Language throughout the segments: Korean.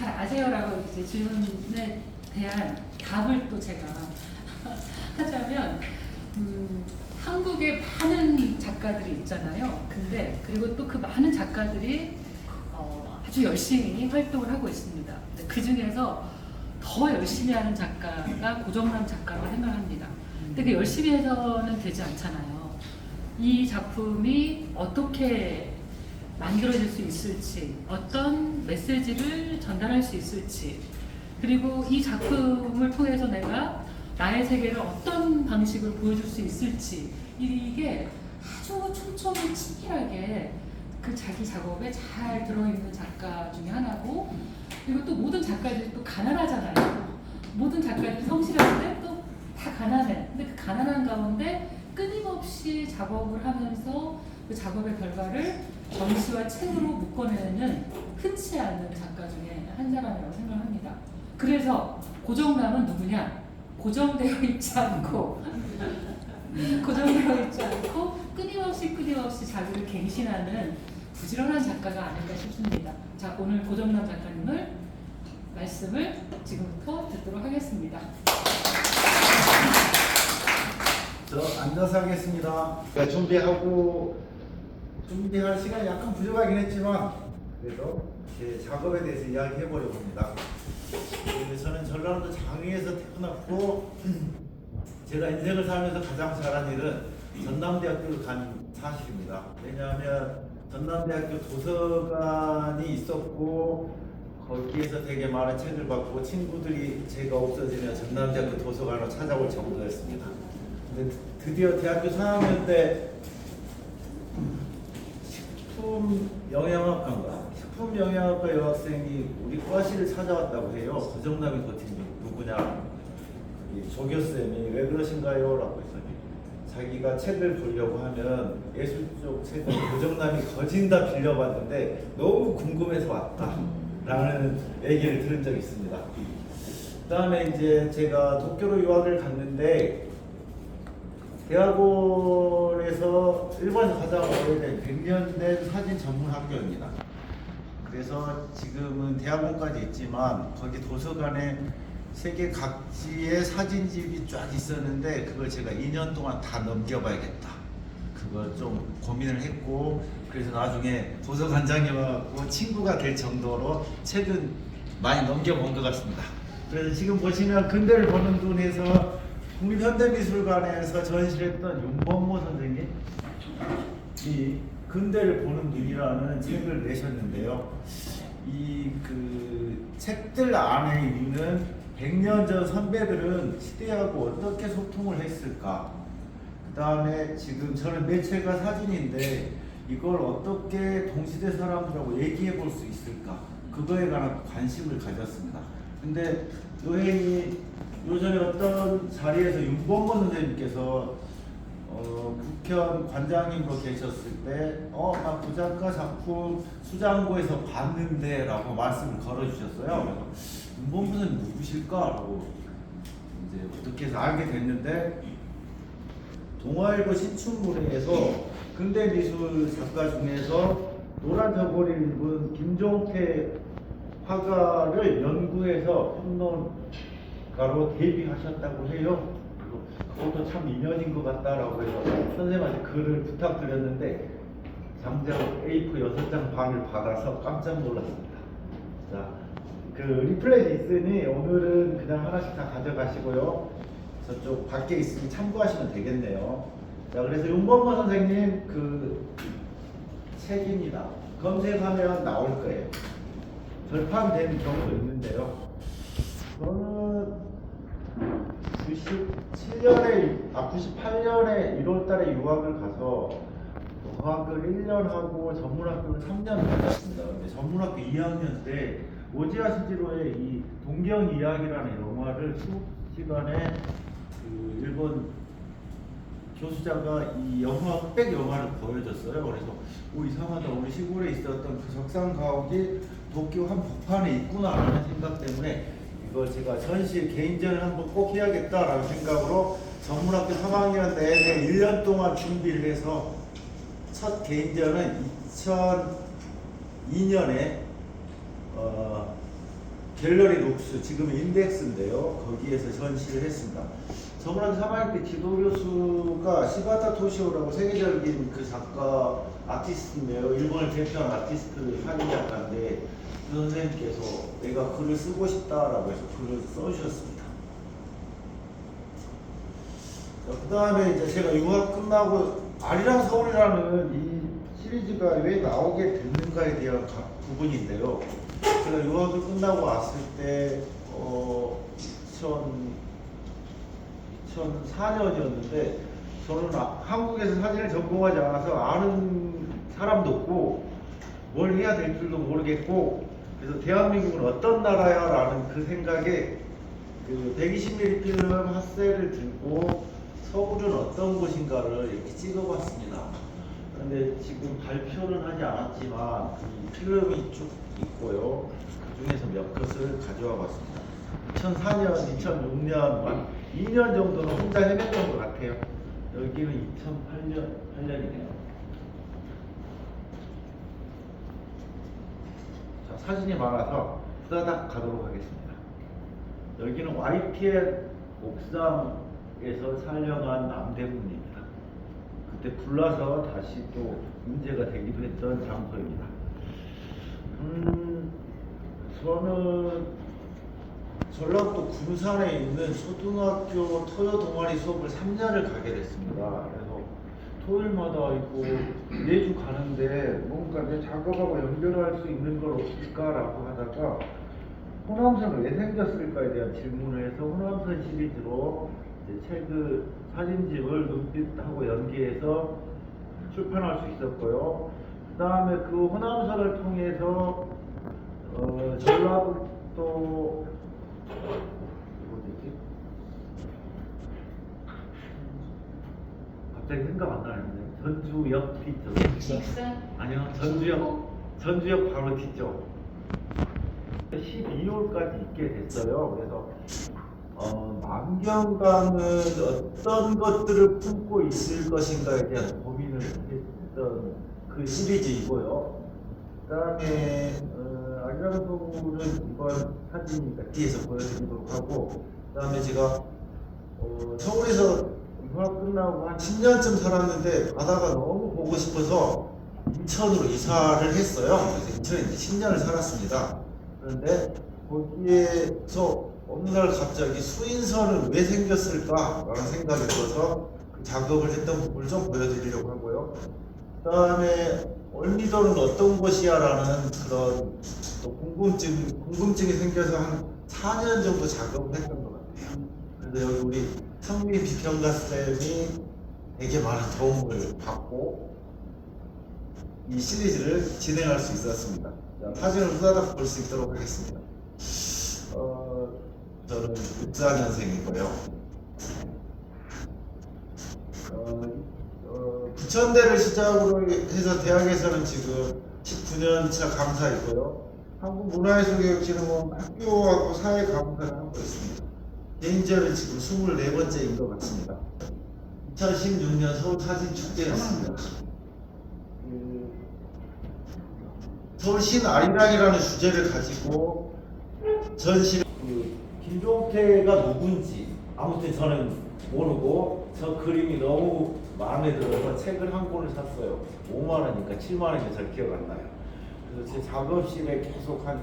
잘 아세요라고 이제 질문에 대한 답을 또 제가 하자면, 한국에 많은 작가들이 있잖아요. 근데 그리고 또 그 많은 작가들이 아주 열심히 활동을 하고 있습니다. 그 중에서 더 열심히 하는 작가가 고정남 작가라고 생각합니다. 근데 그 열심히 해서는 되지 않잖아요. 이 작품이 어떻게 만들어질 수 있을지, 어떤 메시지를 전달할 수 있을지, 그리고 이 작품을 통해서 내가 나의 세계를 어떤 방식으로 보여줄 수 있을지, 이게 아주 촘촘히 치밀하게 그 자기 작업에 잘 들어있는 작가 중에 하나고, 그리고 또 모든 작가들이 또 가난하잖아요. 모든 작가들이 성실한데 또 다 가난해. 근데 그 가난한 가운데 끊임없이 작업을 하면서 그 작업의 결과를 전시와 책으로 묶어내는 흔치 않은 작가 중에 한 사람이라고 생각합니다. 그래서 고정남은 누구냐? 고정되어 있지 않고 끊임없이 자기를 갱신하는 부지런한 작가가 아닐까 싶습니다. 자, 오늘 고정남 작가님을 말씀을 지금부터 듣도록 하겠습니다. 저 앉아서 하겠습니다. 준비할 시간이 약간 부족하긴 했지만 그래도 제 작업에 대해서 이야기해 보려고 합니다. 저는 전라도 장위에서 태어났고 제가 인생을 살면서 가장 잘한 일은 전남대학교를 간 사실입니다. 왜냐하면 전남대학교 도서관이 있었고 거기에서 되게 많은 책을 받고 친구들이 제가 없어지면 전남대학교 도서관으로 찾아올 정도였습니다. 근데 드디어 대학교 3학년 때 식품영양학과 여학생이 우리 과실을 찾아왔다고 해요. 고정남이 거팀이 누구냐? 조교쌤이 왜 그러신가요? 라고 했더니 자기가 책을 보려고 하면 예술 쪽 책을 고정남이 거진 다 빌려봤는데 너무 궁금해서 왔다 라는 얘기를 들은 적이 있습니다. 그 다음에 이제 제가 도쿄로 유학을 갔는데 대학원에서 일본에서 가장 오래된 100년 된 사진 전문 학교입니다. 그래서 지금은 대학원까지 있지만 거기 도서관에 세계 각지의 사진집이 쫙 있었는데 그걸 제가 2년 동안 다 넘겨봐야겠다. 그걸 좀 고민을 했고 그래서 나중에 도서관장님하고 친구가 될 정도로 책은 많이 넘겨본 것 같습니다. 그래서 지금 보시면 근대를 보는 눈에서 국립현대미술관에서 전시했던 윤범모 선생님이 근대를 보는 눈이라는 책을 내셨는데요. 이 그 책들 안에 있는 100년 전 선배들은 시대하고 어떻게 소통을 했을까? 그 다음에 지금 저는 매체가 사진인데 이걸 어떻게 동시대 사람들하고 얘기해 볼 수 있을까? 그거에 관한 관심을 가졌습니다. 근데 여행이 요전에 어떤 자리에서 윤범모 선생님께서 국현 관장님으로 계셨을 때 나 그 작가 작품 수장고에서 봤는데 라고 말씀을 걸어주셨어요. 그래서 윤범모 선생님 누구실까? 라고 이제 어떻게 해서 알게 됐는데 동아일보 신춘문예에서 근대미술 작가 중에서 노란 저고리를 입은 김종태 화가를 연구해서 평론가로 데뷔하셨다고 해요. 그것도 참 인연인 것 같다라고 해서 선생님한테 글을 부탁드렸는데 장작 A4 6장 반을 받아서 깜짝 놀랐습니다. 자, 그 리플렛이 있으니 오늘은 그냥 하나씩 다 가져가시고요. 저쪽 밖에 있으니 참고하시면 되겠네요. 자, 그래서 윤범모 선생님 그 책입니다. 검색하면 나올 거예요. 절판된 경우도 있는데요. 저는 98년에 1월달에 유학을 가서 어학을 1년 하고 전문학교를 3년 다녔습니다. 근데 전문학교 2학년 때 오지아 스지로의 이 동경 이야기라는 영화를 수업 시간에 그 일본 교수자가 이 영화 흑백 영화를 보여줬어요. 그래서 이상하다. 우리 시골에 있었던 그 적산 가옥이 도쿄 한 복판에 있구나라는 생각 때문에 이걸 제가 전시 개인전을 한번 꼭 해야겠다라는 생각으로 전문학교 3학년 내내 1년 동안 준비를 해서 첫 개인전은 2002년에 갤러리 룩스, 지금 인덱스인데요. 거기에서 전시를 했습니다. 저번에 3학년 때 지도 교수가 시바타 토시오라고 세계적인 그 작가 아티스트인데요. 일본을 대표한 아티스트 사진 작가인데 그 선생님께서 내가 글을 쓰고 싶다라고 해서 글을 써주셨습니다. 그 다음에 이제 제가 유학 끝나고 아리랑 서울이라는 이 시리즈가 왜 나오게 됐는가에 대한 부분인데요. 제가 유학을 끝나고 왔을 때 2004년이었는데 저는 한국에서 사진을 전공하지 않아서 아는 사람도 없고 뭘 해야 될 줄도 모르겠고 그래서 대한민국은 어떤 나라야 라는 그 생각에 그 120mm 필름 핫셀을 들고 서울은 어떤 곳인가를 이렇게 찍어봤습니다. 그런데 지금 발표는 하지 않았지만 이 필름이 쭉 있고요. 그 중에서 몇 컷을 가져와 봤습니다. 2004년, 2006년, 한 2년 정도는 혼자 헤맸던 것 같아요. 여기는 2008년이네요. 자, 사진이 많아서 후다닥 가도록 하겠습니다. 여기는 YTN 옥상에서 촬영한 남대문입니다. 그때 불나서 다시 또 문제가 되기도 했던 장소입니다. 저는 전라도 군산에 있는 초등학교 토요 동아리 수업을 3년을 가게 됐습니다. 그래서 토요일마다 있고 매주 가는데 뭔가 내 작업하고 연결할 수 있는 걸 없을까라고 하다가 호남선은 왜 생겼을까에 대한 질문을 해서 호남선 시리즈로 책을 사진집을 눈빛하고 연계해서 출판할 수 있었고요. 그 다음에 그 호남선을 통해서 전라북도 어디지? 갑자기 생각 안 나는데 전주역 뒤쪽. 직선? 아니요, 전주역 바로 뒤쪽. 12월까지 있게 됐어요. 그래서 만경강은 어떤 것들을 품고 있을 것인가에 대한 고민을 했던 그 시리즈이고요. 그 다음에 아리랑 서울은 이번 사진이니까 뒤에서 보여드리도록 하고, 그 다음에 제가 서울에서 유학 끝나고 한 10년쯤 살았는데 바다가 너무 보고 싶어서 인천으로 이사를 했어요. 그래서 인천에 이제 10년을 살았습니다. 그런데 거기에서 어느 날 갑자기 수인선은 왜 생겼을까라는 생각이 들어서 그 작업을 했던 부분을 좀 보여드리려고 하고요. 그 다음에 월미도는 어떤 곳이야라는 그런 또 궁금증이 생겨서 한 4년 정도 작업을 했던 것 같아요. 그래서 여기 우리 성민 비평가 쌤이 되게 많은 도움을 받고 이 시리즈를 진행할 수 있었습니다. 자, 사진을 후다닥 볼 수 있도록 하겠습니다. 저는 64년생이고요. 부천대를 시작으로 해서 대학에서는 지금 19년차 강사이고요. 한국문화예술교육진흥원 학교하고 사회 강사를 하고 있습니다. 개인전은 지금 24번째인 것 같습니다. 2016년 서울 사진축제였습니다. 서울 신아리랑이라는 주제를 가지고 전시를 김종태가 누군지 아무튼 저는 모르고 저 그림이 너무 마음에 들어서 책을 한 권을 샀어요. 5만 원이니까 7만 원인지 잘 기억 안 나요. 그래서 제 작업실에 계속 한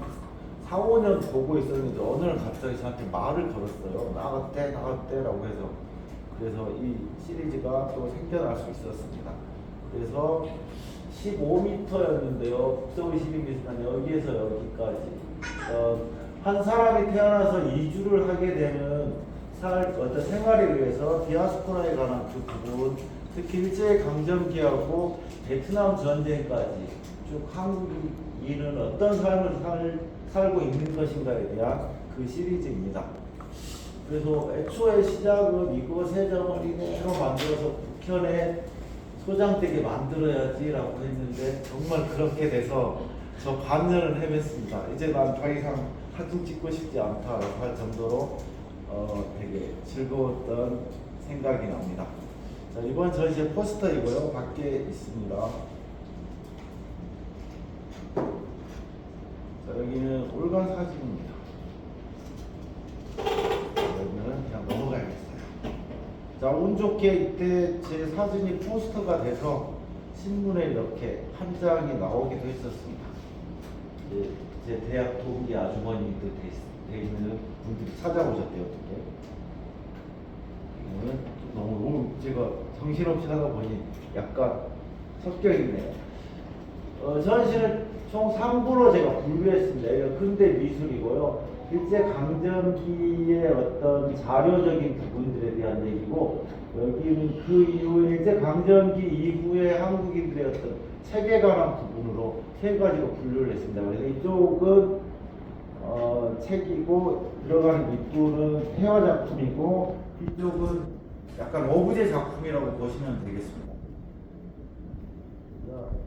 4, 5년 보고 있었는데 어느 날 갑자기 저한테 말을 걸었어요. 나갔대라고 해서. 그래서 이 시리즈가 또 생겨날 수 있었습니다. 그래서 15m였는데요. 북서울 12m는 여기에서 여기까지. 한 사람이 태어나서 이주를 하게 되는 어떤 생활에 의해서 디아스포라에 관한 그 부분, 특히 일제강점기하고 베트남 전쟁까지 쭉 한국인은 어떤 삶을 살고 있는 것인가에 대한 그 시리즈입니다. 그래서 애초에 시작은 이거 세점을 이대로 만들어서 북현에 소장되게 만들어야지라고 했는데 정말 그렇게 돼서 저 반년을 헤맸습니다. 이제 난 더 이상 사진 찍고 싶지 않다라고 할 정도로 되게 즐거웠던 생각이 납니다. 자, 이번 전시의 포스터이고요. 밖에 있습니다. 자, 여기는 올간 사진입니다. 자, 운 좋게 이때 제 사진이 포스터가 돼서 신문에 이렇게 한 장이 나오기도 했었습니다. 이제 제 대학 동기 아주머니도 돼 있는 분들이 찾아오셨대요, 어떻게. 이거는 너무 제가 정신없이 하다 보니 약간 섞여있네요. 전시는 총 3부로 제가 분류했습니다. 이거 근대 미술이고요. 일제강점기의 어떤 자료적인 부분들에 대한 얘기고, 여기는 그 이후에 일제강점기 이후에 한국인들의 어떤 책에 관한 부분으로 세 가지로 분류를 했습니다. 그래서 이쪽은 책이고, 들어가는 입구는 회화 작품이고, 이쪽은 약간 오브제 작품이라고 보시면 되겠습니다.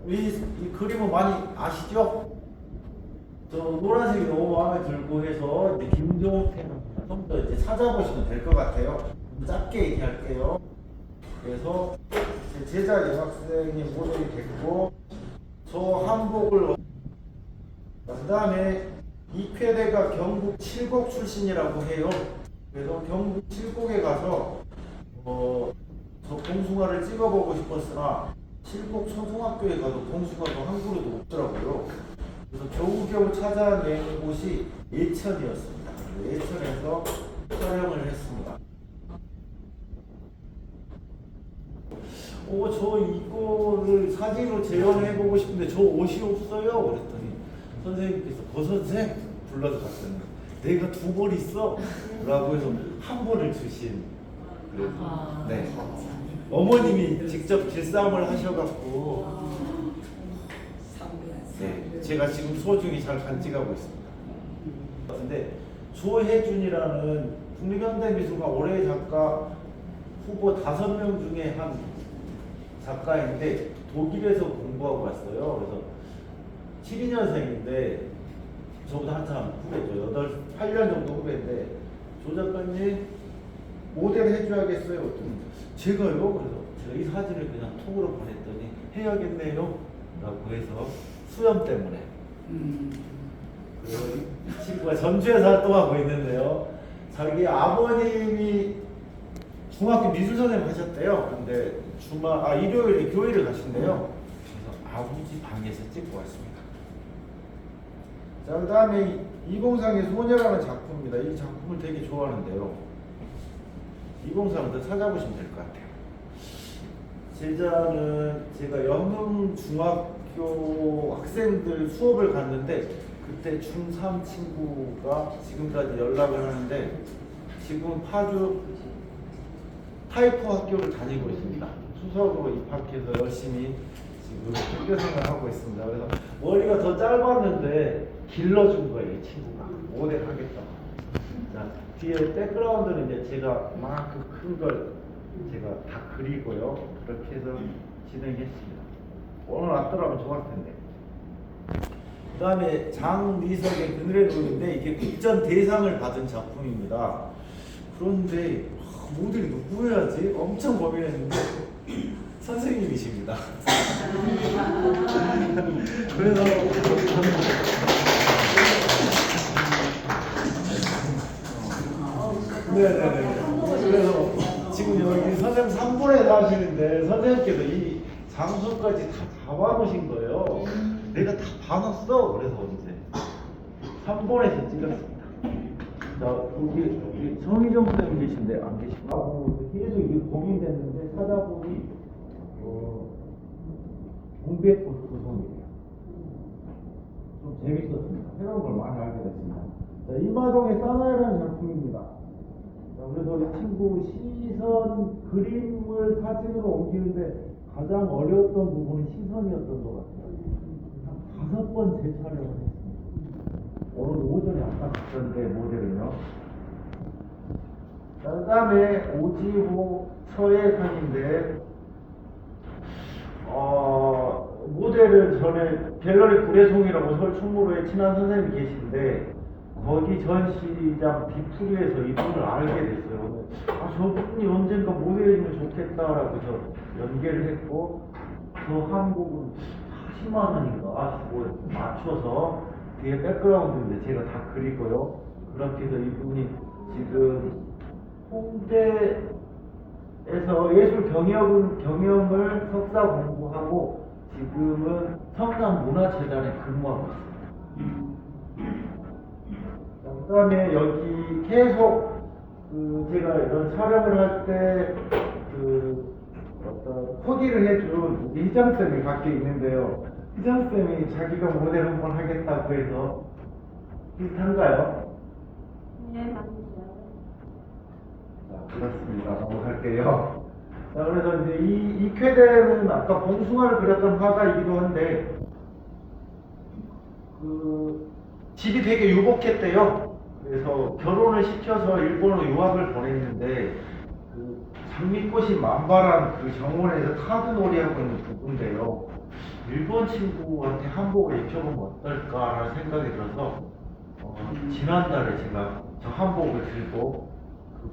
이 그림은 많이 아시죠? 저 노란색이 너무 마음에 들고 해서 이제 김종태는 좀 더 이제 찾아보시면 될 것 같아요. 좀 짧게 얘기할게요. 그래서 제 제자 여학생이 모델이 됐고, 저 한복을 그 다음에 이쾌대가 경북 칠곡 출신이라고 해요. 그래서 경북 칠곡에 가서 저 봉숭아를 찍어보고 싶었으나 칠곡 초등학교에 가도 봉숭아도 한 그루도 없더라고요. 그래서 겨우겨우 찾아낸 곳이 예천이었습니다. 예천에서 촬영을 했습니다. 저 이거를 사진으로 재현해보고 싶은데 저 옷이 없어요. 그랬더니 선생님께서 선생 불러서 갔더니 내가 두 벌 있어 라고 해서 한 벌을 주신. 그래서 네. 어머님이 직접 길쌈을 하셔갖고 네, 제가 지금 소중히 잘 간직하고 있습니다. 근데 조혜준이라는 국립현대미술관 올해의 작가 후보 5명 중에 한 작가인데 독일에서 공부하고 왔어요. 그래서 72년생인데 저보다 한참 후배죠. 8년 정도 후배인데 조 작가님 모델 해줘야겠어요. 제가요? 그래서 제가 이 사진을 그냥 톡으로 보냈더니 해야겠네요 라고 해서 수염 때문에. 그리고 이 친구가 전주에서 활동하고 있는데요. 자기 아버님이 중학교 미술 선생님 하셨대요. 근데 일요일에 교회를 가신대요. 그래서 아버지 방에서 찍고 왔습니다. 자, 그 다음에 이공상의 소녀라는 작품입니다. 이 작품을 되게 좋아하는데요. 이공상을 더 찾아보시면 될 것 같아요. 제자는 제가 영흥중학교 학생들 수업을 갔는데 그때 중3 친구가 지금까지 연락을 하는데 지금 파주 타이포 학교를 다니고 있습니다. 수석으로 입학해서 열심히 지금 학교 생활하고 있습니다. 그래서 머리가 더 짧았는데 길러준 거예요, 이 친구가. 모델 하겠다고. 자, 뒤에 백그라운드는 이제 제가 이만큼 큰 걸 제가 다 그리고요. 그렇게 해서 진행했습니다. 오늘 왔더라면 좋았을 텐데. 그 다음에 장미석의 그늘의 노을인데 이게 국전 대상을 받은 작품입니다. 그런데 모델이 누구 해야지? 엄청 고민했는데 선생님이십니다. 그래서 네네네. 그래서 지금 여기 선생님 3분에 사시는데 선생님께서 이 장소까지 다 잡아놓으신 거예요. 내가 다 봐놨어. 그래서 어제 3번에서 찍었습니다. 자, 여기 정희정 선생님 계신데 안 계시고 계속 이게 고민됐는데 찾아보니 동백꽃 구성이에요. 좀 재밌었습니다. 새로운 걸 많이 알게 됐습니다. 자, 이마동의 사나이라는 작품입니다. 자, 그래서 이 친구 시선 그림을 사진으로 옮기는데 가장 어려웠던 부분은 시선이었던 것 같아요. 한 5번 재촬영을 했습니다. 오늘 오전에 아까 봤던데 모델은요. 그 다음에 오지호 서예상인데 모델은 전에 갤러리 구례송이라고 서울 충무로에 친한 선생님이 계신데 거기 전시장 뒤풀이에서 이분을 알게 됐어요. 저분이 언젠가 모델이면 좋겠다라고 해서 연계를 했고 저 한복은 10만 원인가 맞춰서 뒤에 백그라운드인데 제가 다 그리고요. 그렇게 해서 이분이 지금 홍대에 그래서 예술 경영을 석사 공부하고 지금은 성남문화재단에 근무하고 있습니다. 그다음에 여기 계속 제가 이런 촬영을 할 때 어떤 코디를 해준 우리 희정쌤이 밖에 있는데요. 희정쌤이 자기가 모델 한번 하겠다고 해서 비슷한가요? 네, 맞습니다. 자, 그렇습니다. 넘어갈게요. 자, 그래서 이제 이 쾌대는 아까 봉숭아를 그렸던 화가이기도 한데, 집이 되게 유복했대요. 그래서 결혼을 시켜서 일본으로 유학을 보냈는데, 장미꽃이 만발한 그 정원에서 카드놀이 하고 있는 부부인데요. 일본 친구한테 한복을 입혀보면 어떨까라는 생각이 들어서, 지난달에 제가 저 한복을 들고 그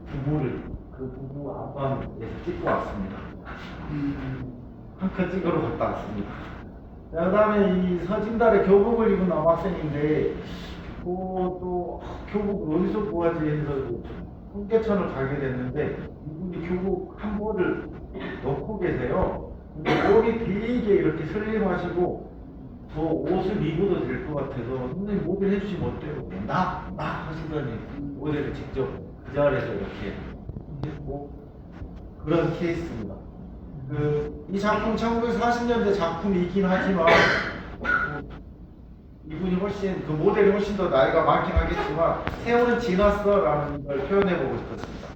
부부 안방에서 찍고 왔습니다. 한 컷 찍으러 갔다 왔습니다. 그 다음에 이 서진달에 교복을 입은 남학생인데, 또 교복을 어디서 구하지 해서 홍계천을 가게 됐는데, 이분이 교복 한 벌을 넣고 계세요. 근데 머리 되게 이렇게 슬림하시고, 저 옷을 입어도 될 것 같아서, 선생님 모델 해주시면 어때요? 나 하시더니 모델을 직접 그 자리에서 이렇게 했고, 그런 케이스입니다. 이 작품 1940년대 작품이긴 하지만, 이분이 훨씬, 그 모델이 훨씬 더 나이가 많긴 하겠지만, 세월은 지났어 라는 걸 표현해보고 싶었습니다.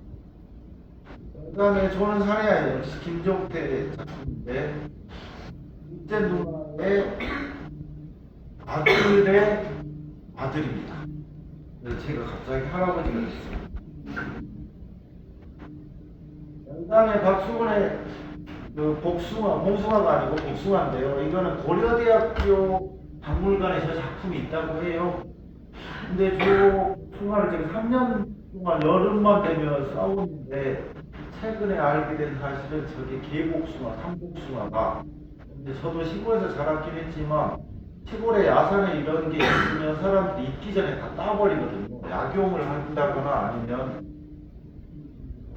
그 다음에 저는 사례아이 역시 김종태 작품인데, 육제 누나의 아들의 아들입니다. 그래서 제가 갑자기 할아버지가 됐어요. 그 다음에 박수근의 봉숭아가 아니고 복숭아인데요. 이거는 고려대학교 박물관에 저 작품이 있다고 해요. 근데 저 복숭아를 지금 3년 동안 여름만 되면 싸우는데, 최근에 알게 된 사실은 저게 개복숭아, 삼복숭아가. 근데 저도 시골에서 자랐긴 했지만, 시골에 야산에 이런 게 있으면 사람들이 익기 전에 다 따버리거든요. 약용을 한다거나 아니면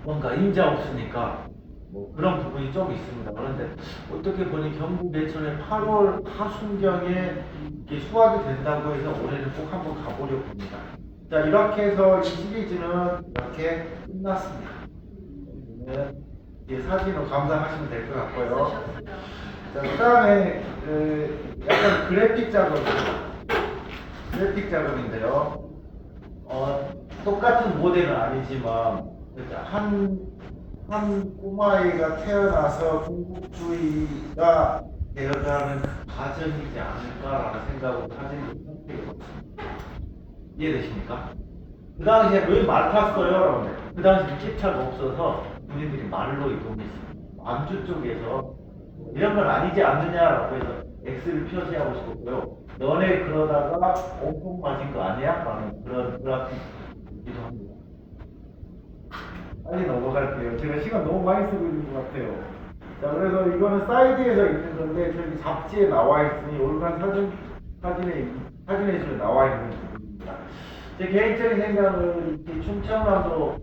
뭔가 임자 없으니까 뭐 그런 부분이 좀 있습니다. 그런데 어떻게 보니 경북 예천의 8월 하순경에 이렇게 수확이 된다고 해서 올해는 꼭 한번 가보려고 합니다. 자, 이렇게 해서 이 시리즈는 이렇게 끝났습니다. 이제 사진으로 감상하시면 될 것 같고요. 자, 그 다음에 약간 그래픽 작업인데요. 똑같은 모델은 아니지만 한 꼬마아이가 태어나서 군국주의가 되어가는 과정이지 않을까라는 생각으로 사진을 선택해봤습니다. 이해되십니까? 그 당시에 왜 말 탔어요? 라고 그 당시 기차가 없어서 군인들이 말로 이동했습니다. 안주 쪽에서 이런 건 아니지 않느냐라고 해서 X를 표시하고 싶었고요. 너네 그러다가 엄청 맞은 거 아니야? 라는 그런 그래픽이기도 합니다. 빨리 넘어갈게요. 제가 시간 너무 많이 쓰고 있는 것 같아요. 자, 그래서 이거는 사이드에서 있는 건데, 저기 잡지에 나와 있으니, 올간 사진에 나와 있는 부분입니다. 제 개인적인 생각은 이렇게 충청남도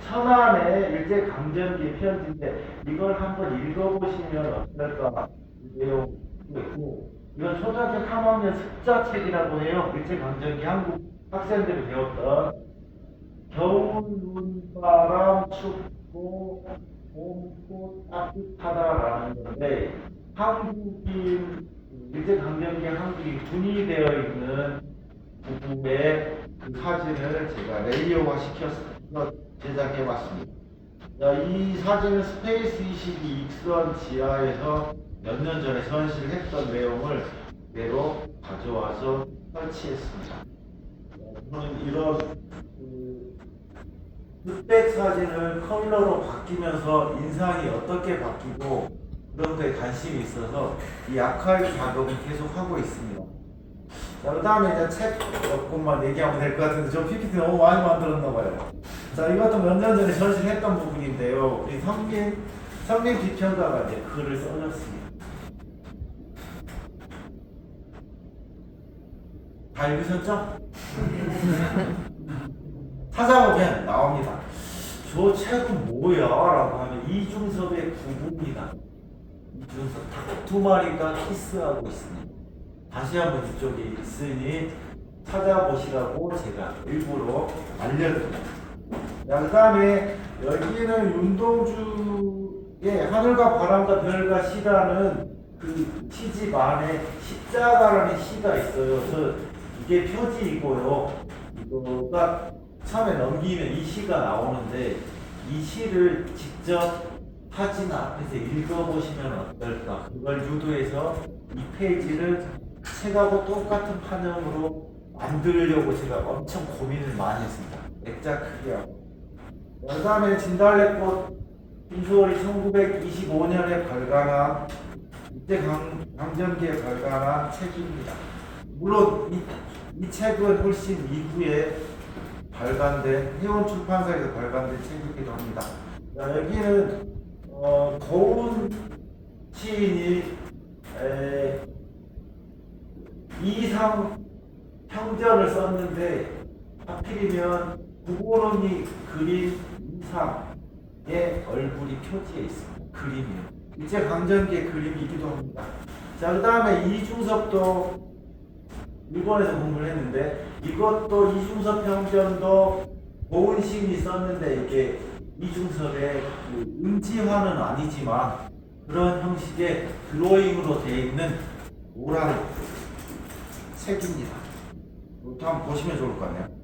천안의 일제강점기 편지인데, 이걸 한번 읽어보시면 어떨까 내용도 있고, 이건 초등학교 3학년 습자책이라고 해요. 일제강점기 한국 학생들이 배웠던 겨울 눈바람 춥고 봄꽃 따뜻하다라는 건데, 한국인 일제강점기 한국이 군이 되어 있는 부부의 그 사진을 제가 레이어화 시켜서 제작해봤습니다. 자, 이 사진은 스페이스 22 익선 지하에서 몇 년 전에 전시했던 내용을 그대로 가져와서 설치했습니다. 저는 이런 흑백 사진을 컬러로 바뀌면서 인상이 어떻게 바뀌고 그런 거에 관심이 있어서 이 아카이브 작업을 계속 하고 있습니다. 자, 그 다음에 이제 책 몇 권만 얘기하면 될 것 같은데, 저 PPT 너무 많이 만들었나 봐요. 자, 이것도 몇 년 전에 전시했던 부분인데요. 우리 성민 비평가가 이제 글을 써줬습니다. 다 읽으셨죠? 찾아보면 나옵니다. 저 책은 뭐야? 라고 하면 이중섭의 부부입니다. 이중섭 닭 두 마리가 키스하고 있습니다. 다시 한번 이쪽에 있으니 찾아보시라고 제가 일부러 알려드립니다. 자, 그 다음에 여기는 윤동주의 하늘과 바람과 별과 시라는 그 시집 안에 십자가라는 시가 있어요. 그래서 이게 표지이고요. 이거가 처음에 넘기면 이 시가 나오는데 이 시를 직접 사진 앞에서 읽어보시면 어떨까? 그걸 유도해서 이 페이지를 책하고 똑같은 판형으로 만들려고 제가 엄청 고민을 많이 했습니다. 액자 크기하고. 그 다음에 진달래꽃 김수월이 1925년에 발간한 일제강점기에 발간한 책입니다. 물론 이 책은 훨씬 이후에 발간된 해운출판사에서 발간된 책이기도 합니다. 자, 여기는 고운 시인이 이상 평전을 썼는데 하필이면 구보론이 그린 이상의 얼굴이 표지에 있습니다. 그림이요. 일제강점기의 그림이기도 합니다. 자, 그 다음에 이중섭도 일본에서 공부를 했는데 이것도 이중섭 평전도 고운 시인이 썼는데 이게 이중섭의 그 음지화는 아니지만 그런 형식의 드로잉으로 되어 있는 노란 책입니다. 이것도 한번 보시면 좋을 것 같네요.